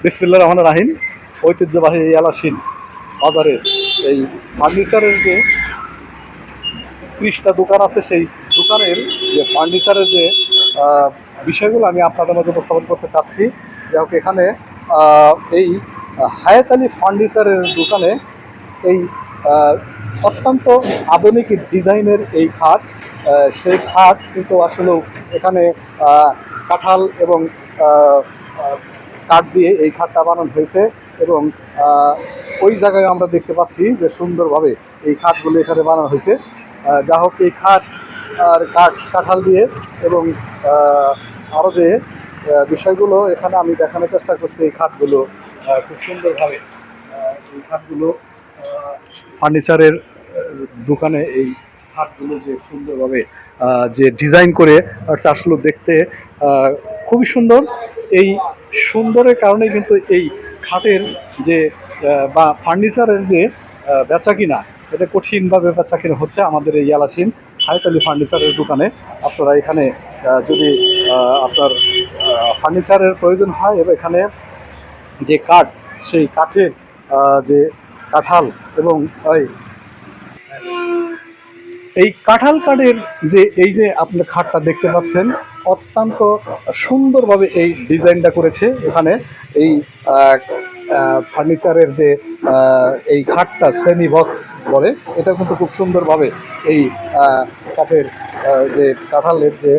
বিসমিল্লাহির রহমানির রহিম। ঐতিহ্যবাহী এই এলাসিন বাজারের এই ফার্নিচারের যে 30টা দোকান আছে, সেই দোকানের যে ফার্নিচারের যে আহ, বিষয়গুলো আমি আপনাদের মধ্যে উপস্থাপন করতে চাচ্ছি। যাই হোক, এখানে এই হায়াত আলী ফার্নিচারের দোকানে এই আহ, অত্যন্ত আধুনিক ডিজাইনের এই খাট, সেই খাট কিন্তু আসলেও এখানে কাঁঠাল এবং আহ, আহ, কাঠ দিয়ে এই খাটটা বানানো হয়েছে। এবং ওই জায়গায় আমরা দেখতে পাচ্ছি যে সুন্দরভাবে এই খাটগুলো এখানে বানানো হয়েছে। যা হোক, এই খাট আর কাঁঠাল দিয়ে এবং আরও যে বিষয়গুলো এখানে আমি দেখানোর চেষ্টা করছি, এই খাটগুলো খুব সুন্দরভাবে এই খাটগুলো ফার্নিচারের দোকানে এই খাটগুলো যে সুন্দরভাবে যে ডিজাইন করে আসলে দেখতে খুবই সুন্দর। এই সুন্দরের কারণে কিন্তু এই খাটের যে বা ফার্নিচারের যে বেচা কিনা, এটা কঠিনভাবে বেচা কিনা হচ্ছে আমাদের এই এলাসিন হায়াত আলী ফার্নিচারের দোকানে। আপনারা এখানে যদি আপনার ফার্নিচারের প্রয়োজন হয়, এবং এখানে যে কাঠ, সেই কাঠের যে কাঁঠাল এবং এই কাঁঠাল কাঠের যে এই যে আপনার খাটটা দেখতে পাচ্ছেন, অত্যন্ত সুন্দরভাবে এই ডিজাইনটা করেছে এখানে। এই ফার্নিচারের যে এই খাটটা সেমি বক্স বলে, এটা কিন্তু খুব সুন্দরভাবে এই কাঠের যে কাঁঠালের যে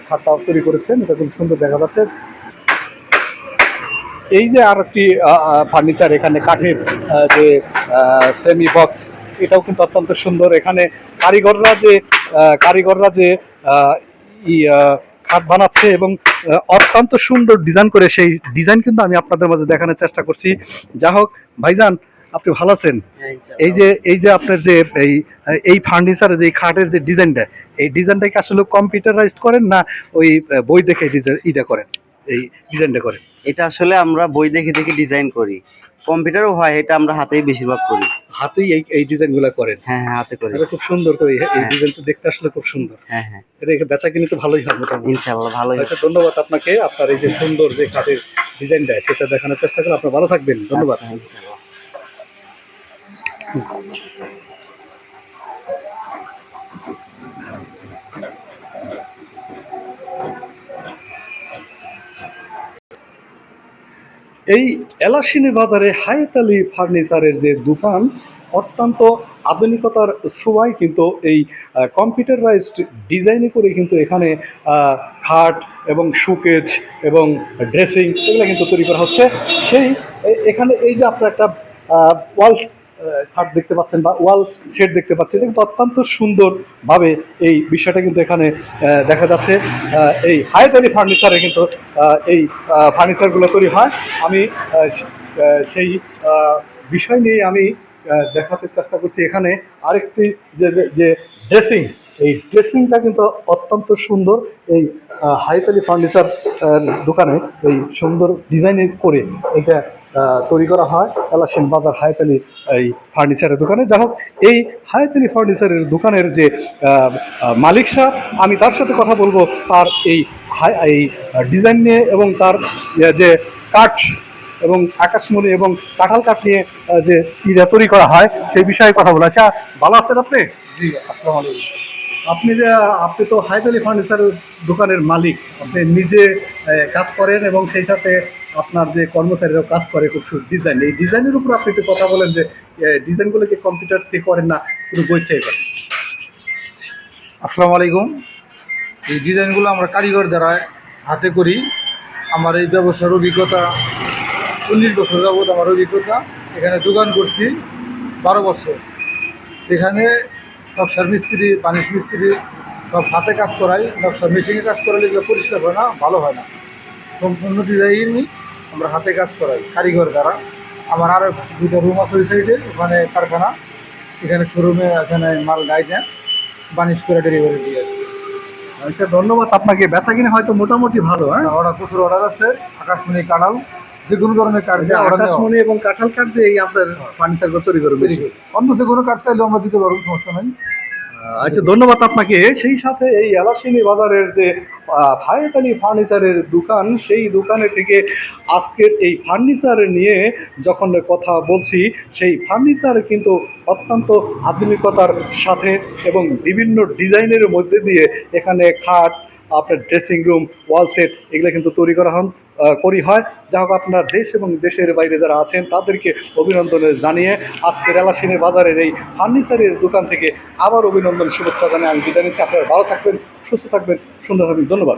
খাটটা তৈরি করেছেন, এটা খুব সুন্দর দেখা যাচ্ছে। এই যে আর একটি ফার্নিচার এখানে কাঠের যে সেমি বক্স, এটাও কিন্তু অত্যন্ত সুন্দর। এখানে কারিগররা যে খাট বানাচ্ছে এবং অত্যন্ত সুন্দর ডিজাইন করে, সেই ডিজাইন কিন্তু আমি আপনাদের মাঝে দেখানোর চেষ্টা করছি। যা হোক ভাইজান, আপনি ভালো আছেন? এই যে আপনার যে এই ফার্নিচারের যে খাটের যে ডিজাইনটা, এই ডিজাইনটাকে আসলে কম্পিউটারাইজড করেন, না ওই বই দেখে এটা করেন, এই ডিজাইনটা করেন? এটা আসলে আমরা বই দেখে দেখে ডিজাইন করি, কম্পিউটারও হয়, এটা আমরা হাতেই বেশিরভাগ করি। হাতেই এই ডিজাইন গুলা করেন? হ্যাঁ হ্যাঁ, হাতে করি। এটা খুব সুন্দর তো, এই ডিজাইনটা দেখতে আসলে খুব সুন্দর। হ্যাঁ হ্যাঁ, এটা বেচা কিনে তো ভালোই হবে মোটামুটি। ইনশাআল্লাহ ভালোই। আচ্ছা, ধন্যবাদ আপনাকে। আপনার এই যে সুন্দর যে কাঠের ডিজাইনটা, সেটা দেখানোর চেষ্টা করুন। আপনার ভালো থাকবেন, ধন্যবাদ। আচ্ছা, ইনশাআল্লাহ। এই এলাসিনী বাজারে হায়াত আলী ফার্নিচারের যে দোকান, অত্যন্ত আধুনিকতার ছোঁয়ায় কিন্তু এই কম্পিউটারাইজড ডিজাইনে করে কিন্তু এখানে খাট এবং শোকেজ এবং ড্রেসিং, এগুলো কিন্তু তৈরি করা হচ্ছে। সেই এখানে এই যে আপনার একটা ওয়াল খাট দেখতে পাচ্ছেন বা ওয়াল সেট দেখতে পাচ্ছেন, এটা কিন্তু অত্যন্ত সুন্দরভাবে এই বিষয়টা কিন্তু এখানে দেখা যাচ্ছে। এই হায়াত আলী ফার্নিচারে কিন্তু এই ফার্নিচারগুলো তৈরি হয়। আমি সেই বিষয় নিয়ে আমি দেখাতে চেষ্টা করছি। এখানে আরেকটি যে যে যে ড্রেসিং, এই ড্রেসিংটা কিন্তু অত্যন্ত সুন্দর। এই হায়াত আলী ফার্নিচার দোকানে এই সুন্দর ডিজাইনে করে এটা তৈরি করা হয় এলাসিন বাজার হায়াত আলী এই ফার্নিচারের দোকানে। যা হোক, এই হায়াত আলী ফার্নিচারের দোকানের যে মালিক সাহেব, আমি তার সাথে কথা বলবো তার এই ডিজাইন নিয়ে এবং তার যে কাঠ এবং আকাশমণি এবং কাঁঠাল কাঠ নিয়ে যে তৈরি করা হয়, সেই বিষয়ে কথা বলা। আচ্ছা, ভালো আছেন আপনি? জি, আসসালামু আলাইকুম। আপনি তো হায়াত আলী ফার্নিচার দোকানের মালিক, আপনি নিজে কাজ করেন এবং সেই সাথে আপনার যে কর্মচারীরাও কাজ করে খুব ডিজাইন, এই ডিজাইনের উপর আপনি একটু কথা বলেন যে ডিজাইনগুলোকে কম্পিউটার থেকে করেন, না পুরো বই থেকে করেন? আসসালামু আলাইকুম। এই ডিজাইনগুলো আমরা কারিগর দ্বারা হাতে করি। আমার এই ব্যবসার অভিজ্ঞতা 19 বছর যাবৎ আমার অভিজ্ঞতা। এখানে দোকান করছি 12 বছর। এখানে নকশার মিস্ত্রি, বানিশ মিস্ত্রি সব হাতে কাজ করাই। নকশার মেশিনে কাজ করালে এগুলো পরিষ্কার হয় না, ভালো হয় না। সম্পূর্ণ ডিজাইনই আমরা হাতে কাজ করাই কারিগর দ্বারা। আমার আরও 2টা রুম আছে ওই সাইডে, ওখানে কারখানা। এখানে শোরুমে এখানে মাল গাই দেন, বানিশ করে ডেলিভারি দিয়ে। আচ্ছা, ধন্যবাদ আপনাকে। বেচা কিনে হয়তো মোটামুটি ভালো? হ্যাঁ, অর্ডার, প্রচুর অর্ডার আছে। আকাশমণি, কাঁঠাল, যে কোনো ধরনের কাঠ দিয়ে আকাশমণি এবং কাঁঠাল কাঠ দিয়ে এই আপনার ফার্নিচারগুলো তৈরি করবেন? অন্য যে কোনো কাঠ চাইলেও আমরা দিতে পারবো, সমস্যা নাই। আচ্ছা, ধন্যবাদ আপনাকে। সেই সাথে এই এলাসিনী বাজারের যে হায়াত আলী ফার্নিচারের দোকান, সেই দোকানে থেকে আজকের এই ফার্নিচার নিয়ে যখন কথা বলছি, সেই ফার্নিচার কিন্তু অত্যন্ত আধুনিকতার সাথে এবং বিভিন্ন ডিজাইনের মধ্যে দিয়ে এখানে খাট, আপনার ড্রেসিং রুম, ওয়াল সেট এগুলো কিন্তু তৈরি করা হয়। যা হোক, আপনারা দেশ এবং দেশের বাইরে যারা আছেন তাদেরকে অভিনন্দন জানিয়ে আজকের এলাসিনী বাজারের এই ফার্নিচারের দোকান থেকে আবার অভিনন্দন শুভেচ্ছা জানিয়ে আমি বিদায় নিচ্ছি। আপনারা ভালো থাকবেন, সুস্থ থাকবেন, সুন্দর থাকবেন। ধন্যবাদ।